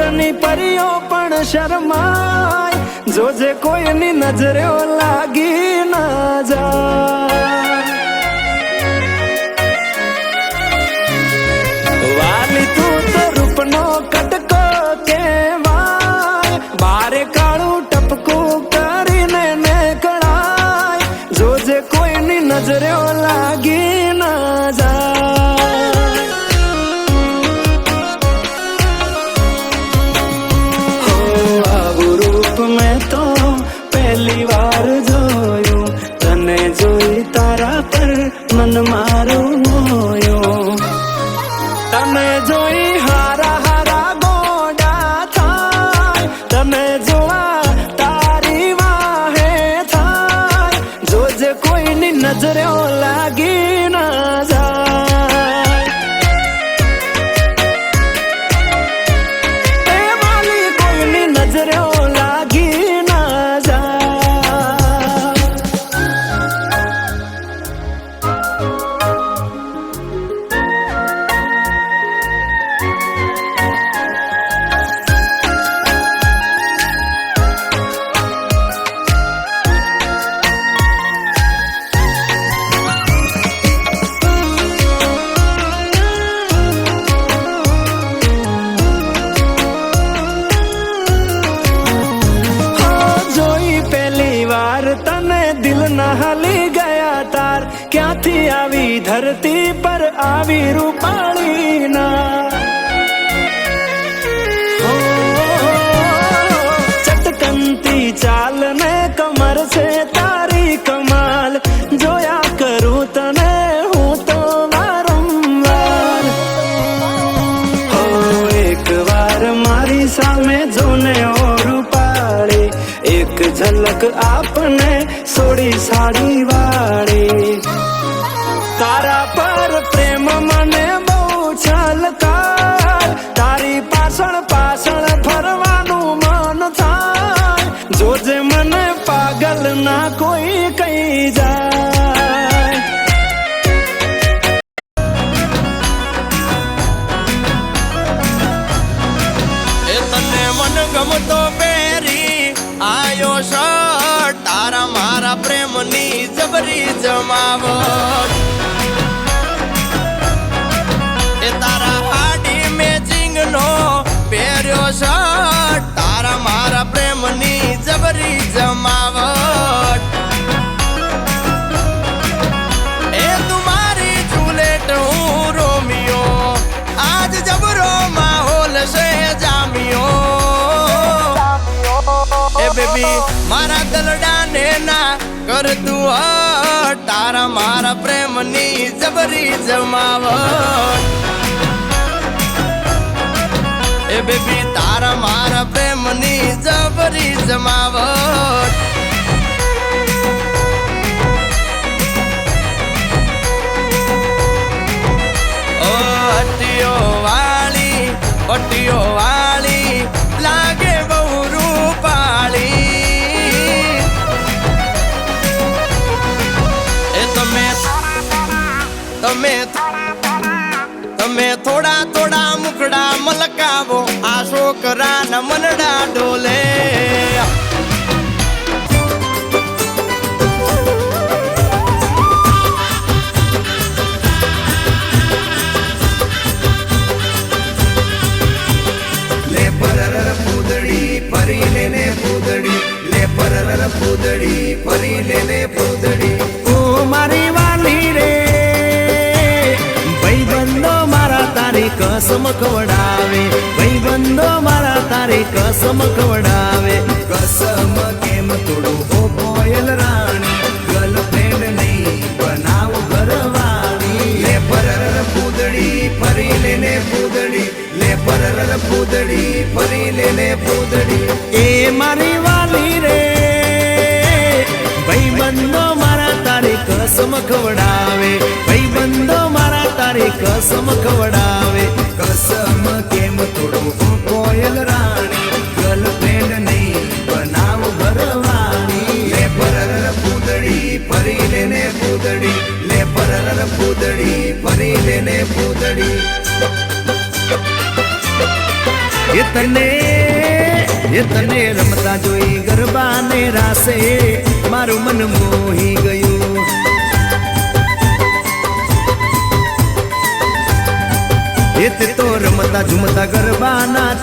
સ્વર્ગની પરીઓ પણ શરમાય, જોજે કોઈની નજરે લાગી ના જાય. વાલી તું તો રૂપનો કટકો કહેવાય, બારે કાળું ટપકું કરીને નીકળાય, જોજે કોઈની નજરે લાગી ના જાય. હો આવું રૂપ મેં તો પહેલી વાર જોયું, તને જોઈ તારા પર મન મારું મોયું. તને જોઈ હારા હારા ગોડા થાય, તને જોવા તારી વાહે થાય, જોજે કોઈની નજરે લાગી ના જાય. એ વાલી કોઈની નજરે લાગી ના જાય. તને દિલ ના હાલી ગયા તાર, ક્યાંથી આવી ધરતી પર આવી રૂપાળી ના. ચટકનતી ચાલ ને કમર છે તારી કમાલ, જોયા કરું તને હું તો વારંવાર. હો એક વાર મારી સામે જોને ઓ રૂપાળી, એક ઝલક આપને સોડી સાડી વાળી. તારા પર પ્રેમ મને બહુ છલકાય, તારી પાછળ પાછળ ફરવાનું મન થાય, જોજે મને પાગલ ના કોઈ કહી જાય. એ તને મન ગમતો પહેરી આયો શર્ટ, તારા મારા પ્રેમની જબરી જમાવટ. એ તારા હાડી મેચિંગ નો પહેર્યો શર્ટ, તારા મારા પ્રેમની જબરી જમાવટ. એ તું મારી જુલેટ હું રોમિયો, આજ જબરો માહોલ છે જામિયો. એ બેબી મારા દલડાને ના કર તું હટ, તારા મારા પ્રેમની જબરી જમાવટ. એ બેબી તારા મારા પ્રેમની જબરી જમાવટ. ઓ અટીઓ વાળી, અટીઓ વાળી લાગે બહુ રૂપાળી. એ તમે થોડા થોડા મુકડા મલકાવો, આ છોકરાના મનડા ડોલે. લે પરર પૂદડી પરી લેને પૂદડી, લે પરર પૂદડી પરી લેને પૂદડી. ઓ મારી વાલી રે, ભાઈબંધો મારા તારી કસમ ખવડાવે, ભાઈબંધો મારા તારી કસમ ખવડાવે. કસમ કેમ તોડું ઓ કોયલ રાણી, ગર્લફ્રેન્ડ નહીં બનાવ ઘરવાળી. લે પરર પૂદડી પરી લેને પૂદડી, લે પરર પૂદડી પરી લેને પૂદડી. એ મારી વાલી રે, ભાઈબંધો મારા તારી કસમ ખવડાવે, ભાઈબંધો મારા તારી કસમ ખવડાવે. કસમ કેમ તોડું ઓ કોયલ રાણી, ગર્લફ્રેન્ડ નહીં બનાવ ઘરવાળી. લે પરર પૂદડી પરી લેને પૂદડી, લે પરર પૂદડી પરી લેને પૂદડી. એ તને રમતા જોઈ ગરબાને રાસે મારું મન મોહી ગયું. તે તો રમતા ઝુમતા ગરબાના